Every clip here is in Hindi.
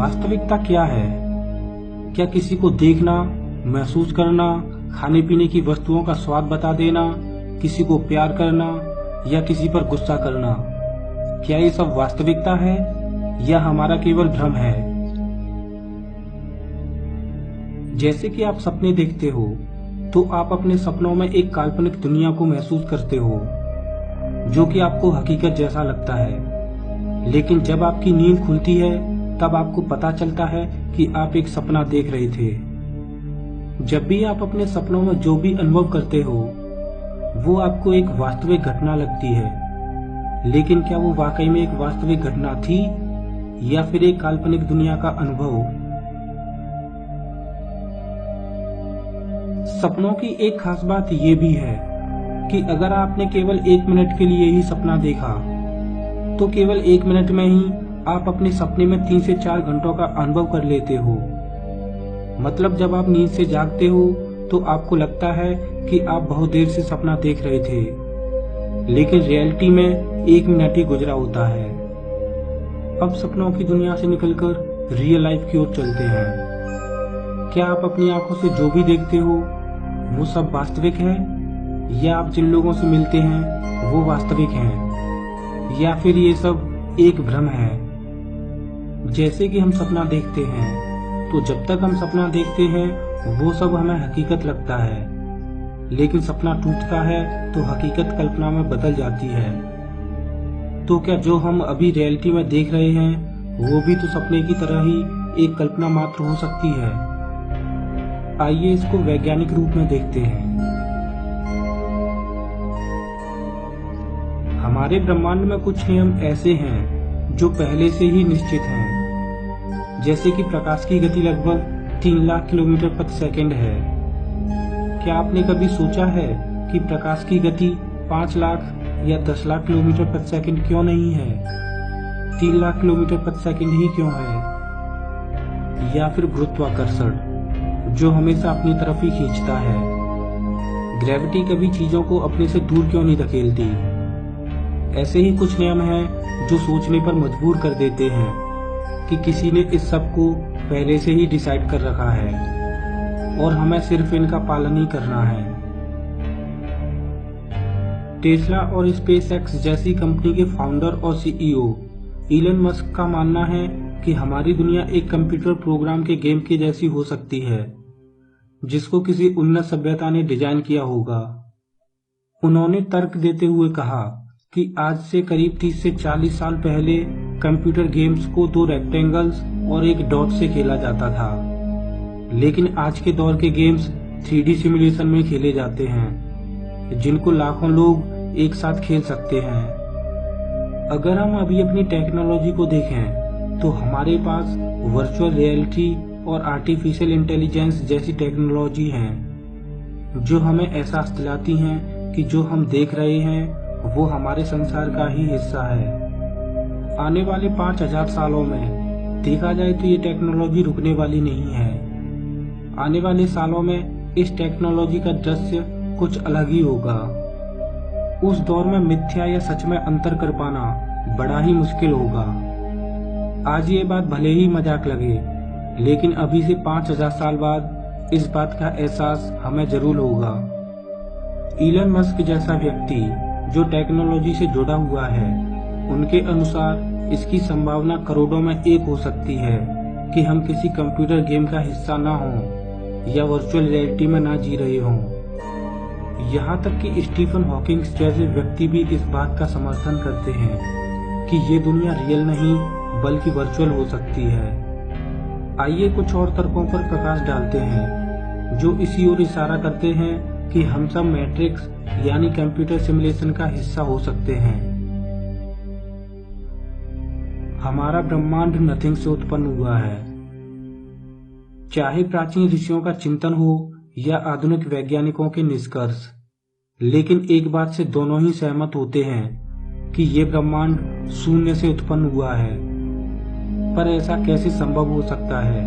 वास्तविकता क्या है? क्या किसी को देखना, महसूस करना, खाने पीने की वस्तुओं का स्वाद बता देना, किसी को प्यार करना या किसी पर गुस्सा करना, क्या ये सब वास्तविकता है या हमारा केवल भ्रम है? जैसे कि आप सपने देखते हो तो आप अपने सपनों में एक काल्पनिक दुनिया को महसूस करते हो जो कि आपको हकीकत जैसा लगता है, लेकिन जब आपकी नींद खुलती है तब आपको पता चलता है कि आप एक सपना देख रहे थे। जब भी आप अपने सपनों में जो भी अनुभव करते हो वो आपको एक वास्तविक घटना लगती है, लेकिन क्या वो वाकई में एक वास्तविक घटना थी या फिर एक काल्पनिक दुनिया का अनुभव? सपनों की एक खास बात ये भी है कि अगर आपने केवल 1 मिनट के लिए ही सपना देखा तो केवल 1 मिनट में ही आप अपने सपने में 3 से 4 घंटों का अनुभव कर लेते हो। मतलब जब आप नींद से जागते हो तो आपको लगता है कि आप बहुत देर से सपना देख रहे थे, लेकिन रियलिटी में 1 मिनट ही गुजरा होता है। अब सपनों की दुनिया से निकलकर रियल लाइफ की ओर चलते हैं। क्या आप अपनी आंखों से जो भी देखते हो वो सब वास्तविक है, या आप जिन लोगों से मिलते हैं वो वास्तविक हैं, या फिर ये सब एक भ्रम है? जैसे कि हम सपना देखते हैं तो जब तक हम सपना देखते हैं वो सब हमें हकीकत लगता है, लेकिन सपना टूटता है तो हकीकत कल्पना में बदल जाती है। तो क्या जो हम अभी रियलिटी में देख रहे हैं वो भी तो सपने की तरह ही एक कल्पना मात्र हो सकती है? आइए इसको वैज्ञानिक रूप में देखते हैं। हमारे ब्रह्मांड में कुछ नियम ऐसे हैं जो पहले से ही निश्चित हैं, जैसे कि प्रकाश की गति लगभग 3 लाख किलोमीटर प्रति सेकंड है। क्या आपने कभी सोचा है कि प्रकाश की गति 5 लाख या 10 लाख किलोमीटर प्रति सेकंड क्यों नहीं है? 3 लाख किलोमीटर प्रति सेकंड ही क्यों है? या फिर गुरुत्वाकर्षण जो हमेशा अपनी तरफ ही खींचता है। ग्रेविटी कभी चीजों को अपने से दूर क्यों नहीं धकेलती? ऐसे ही कुछ नियम हैं जो सोचने पर मजबूर कर देते हैं कि किसी ने इस सब को पहले से ही डिसाइड कर रखा है और हमें सिर्फ इनका पालन ही करना है। टेस्ला और स्पेसएक्स जैसी कंपनी के फाउंडर और सीईओ इलन मस्क का मानना है कि हमारी दुनिया एक कंप्यूटर प्रोग्राम के गेम के जैसी हो सकती है जिसको किसी उन्नत सभ्यता ने डिजाइन किया होगा। उन्होंने तर्क देते हुए कहा कि आज से करीब 30 से 40 साल पहले कंप्यूटर गेम्स को 2 रेक्टेंगल्स और एक डॉट से खेला जाता था, लेकिन आज के दौर के गेम्स 3D सिमुलेशन में खेले जाते हैं जिनको लाखों लोग एक साथ खेल सकते हैं। अगर हम अभी अपनी टेक्नोलॉजी को देखें तो हमारे पास वर्चुअल रियलिटी और आर्टिफिशियल इंटेलिजेंस जैसी टेक्नोलॉजी हैं जो हमें एहसास दिलाती हैं कि जो हम देख रहे हैं वो हमारे संसार का ही हिस्सा है। आने वाले 5000 सालों में देखा जाए तो ये टेक्नोलॉजी रुकने वाली नहीं है। आने वाले सालों में इस टेक्नोलॉजी का दृश्य कुछ अलग ही होगा। उस दौर में मिथ्या या सच में अंतर कर पाना बड़ा ही मुश्किल होगा। आज ये बात भले ही मजाक लगे, लेकिन अभी से 5000 साल बाद इस बात का एहसास हमें जरूर होगा। इलन मस्क जैसा व्यक्ति जो टेक्नोलॉजी से जुड़ा हुआ है, उनके अनुसार इसकी संभावना करोड़ों में 1 हो सकती है कि हम किसी कंप्यूटर गेम का हिस्सा ना हों या वर्चुअल रियलिटी में ना जी रहे हों। यहाँ तक कि स्टीफन हॉकिंग जैसे व्यक्ति भी इस बात का समर्थन करते हैं कि ये दुनिया रियल नहीं बल्कि वर्चुअल हो सकती है। आइए कुछ और तर्कों पर प्रकाश डालते हैं जो इसी ओर इशारा करते हैं कि हम सब मैट्रिक्स यानी कंप्यूटर सिमुलेशन का हिस्सा हो सकते हैं। हमारा ब्रह्मांड नथिंग से उत्पन्न हुआ है। चाहे प्राचीन ऋषियों का चिंतन हो या आधुनिक वैज्ञानिकों के निष्कर्ष, लेकिन एक बात से दोनों ही सहमत होते हैं कि ये ब्रह्मांड शून्य से उत्पन्न हुआ है। पर ऐसा कैसे संभव हो सकता है?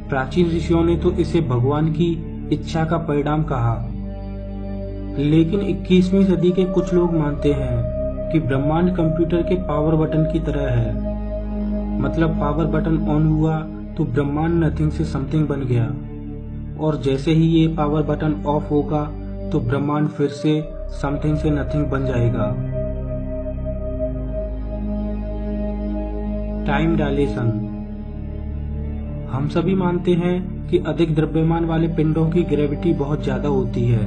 प्राचीन ऋषियों ने तो इसे भगवान की इच्छा का परिणाम कहा, लेकिन 21वीं सदी के कुछ लोग मानते हैं कि ब्रह्मांड कंप्यूटर के पावर बटन की तरह है मतलब पावर बटन ऑन हुआ तो ब्रह्मांड नथिंग से समथिंग बन गया, और जैसे ही ये पावर बटन ऑफ होगा तो ब्रह्मांड फिर से समथिंग से नथिंग बन जाएगा। Time dilation. हम सभी मानते हैं कि अधिक द्रव्यमान वाले पिंडों की ग्रेविटी बहुत ज्यादा होती है,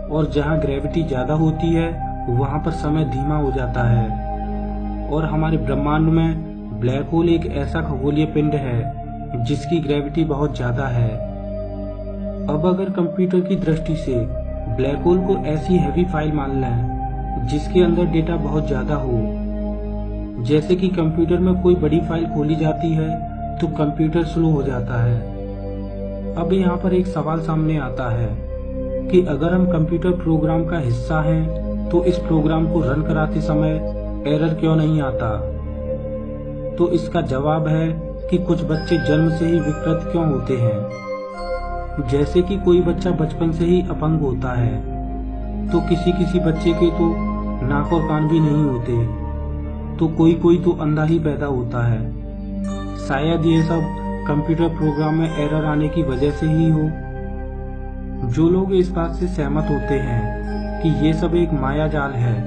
और जहां ग्रेविटी ज्यादा होती है वहां पर समय धीमा हो जाता है। और हमारे ब्रह्मांड में ब्लैक होल एक ऐसा खगोलीय पिंड है जिसकी ग्रेविटी बहुत ज्यादा है। अब अगर कंप्यूटर की दृष्टि से ब्लैक होल को ऐसी हैवी फाइल मान लें जिसके अंदर डेटा बहुत ज्यादा हो, जैसे कि कंप्यूटर में कोई बड़ी फाइल खोली जाती है तो कंप्यूटर स्लो हो जाता है। अब यहाँ पर एक सवाल सामने आता है कि अगर हम कंप्यूटर प्रोग्राम का हिस्सा हैं तो इस प्रोग्राम को रन कराते समय एरर क्यों नहीं आता? तो इसका जवाब है कि कुछ बच्चे जन्म से ही विकृत क्यों होते हैं। जैसे कि कोई बच्चा बचपन से ही अपंग होता है, तो किसी बच्चे के तो नाक और कान भी नहीं होते, तो कोई तो अंधा ही पैदा होता है। शायद ये सब कंप्यूटर प्रोग्राम में एरर आने की वजह से ही हो। जो लोग इस बात से सहमत होते हैं कि ये सब एक माया जाल है,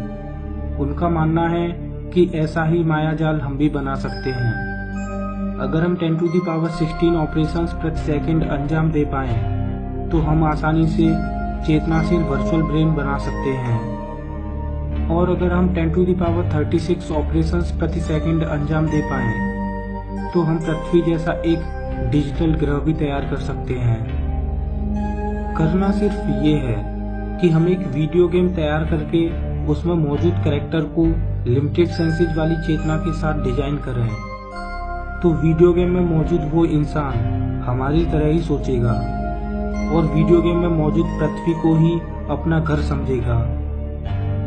उनका मानना है कि ऐसा ही माया जाल हम भी बना सकते हैं। अगर हम 10 to the power 16 ऑपरेशंस प्रति सेकंड अंजाम दे पाएं, तो हम आसानी से चेतनाशील वर्चुअल ब्रेन बना सकते हैं। और अगर हम 10 to the power 36 ऑपरेशंस प्रति सेकंड अंजाम दे पाएं, तो हम पृथ्वी जैसा एक डिजिटल ग्रह भी तैयार कर सकते हैं। करना सिर्फ ये है कि हम एक वीडियो गेम तैयार करके उसमें मौजूद कैरेक्टर को लिमिटेड सेंसेज वाली चेतना के साथ डिजाइन करें, तो वीडियो गेम में मौजूद वो इंसान हमारी तरह ही सोचेगा और वीडियो गेम में मौजूद पृथ्वी को ही अपना घर समझेगा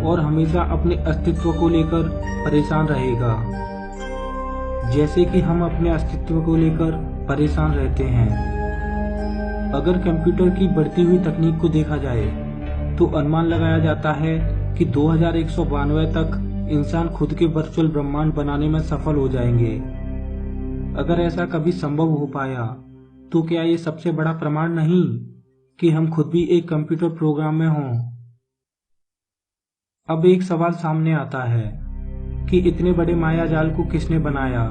और हमेशा अपने अस्तित्व को लेकर परेशान रहेगा, जैसे कि हम अपने अस्तित्व को लेकर परेशान रहते हैं। अगर कंप्यूटर की बढ़ती हुई तकनीक को देखा जाए तो अनुमान लगाया जाता है कि 2192 तक इंसान खुद के वर्चुअल ब्रह्मांड बनाने में सफल हो जाएंगे। अगर ऐसा कभी संभव हो पाया तो क्या ये सबसे बड़ा प्रमाण नहीं कि हम खुद भी एक कंप्यूटर प्रोग्राम में हों? अब एक सवाल सामने आता है कि इतने बड़े माया जाल को किसने बनाया?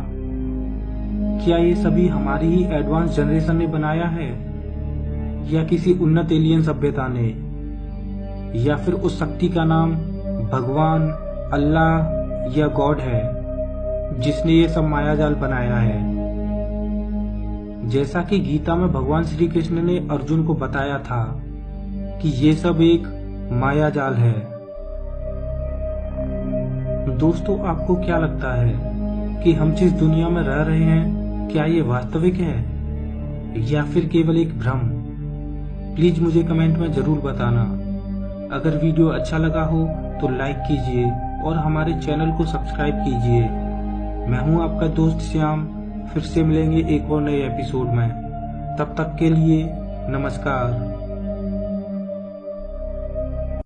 क्या ये सभी हमारी ही एडवांस जनरेशन ने बनाया है, या किसी उन्नत एलियन सभ्यता ने, या फिर उस शक्ति का नाम भगवान, अल्लाह या गॉड है जिसने ये सब मायाजाल बनाया है? जैसा कि गीता में भगवान श्री कृष्ण ने अर्जुन को बताया था कि ये सब एक मायाजाल है। दोस्तों, आपको क्या लगता है कि हम जिस दुनिया में रह रहे हैं, क्या ये वास्तविक है या फिर केवल एक भ्रम? प्लीज मुझे कमेंट में जरूर बताना। अगर वीडियो अच्छा लगा हो तो लाइक कीजिए और हमारे चैनल को सब्सक्राइब कीजिए। मैं हूं आपका दोस्त श्याम, फिर से मिलेंगे एक और नए एपिसोड में। तब तक के लिए नमस्कार।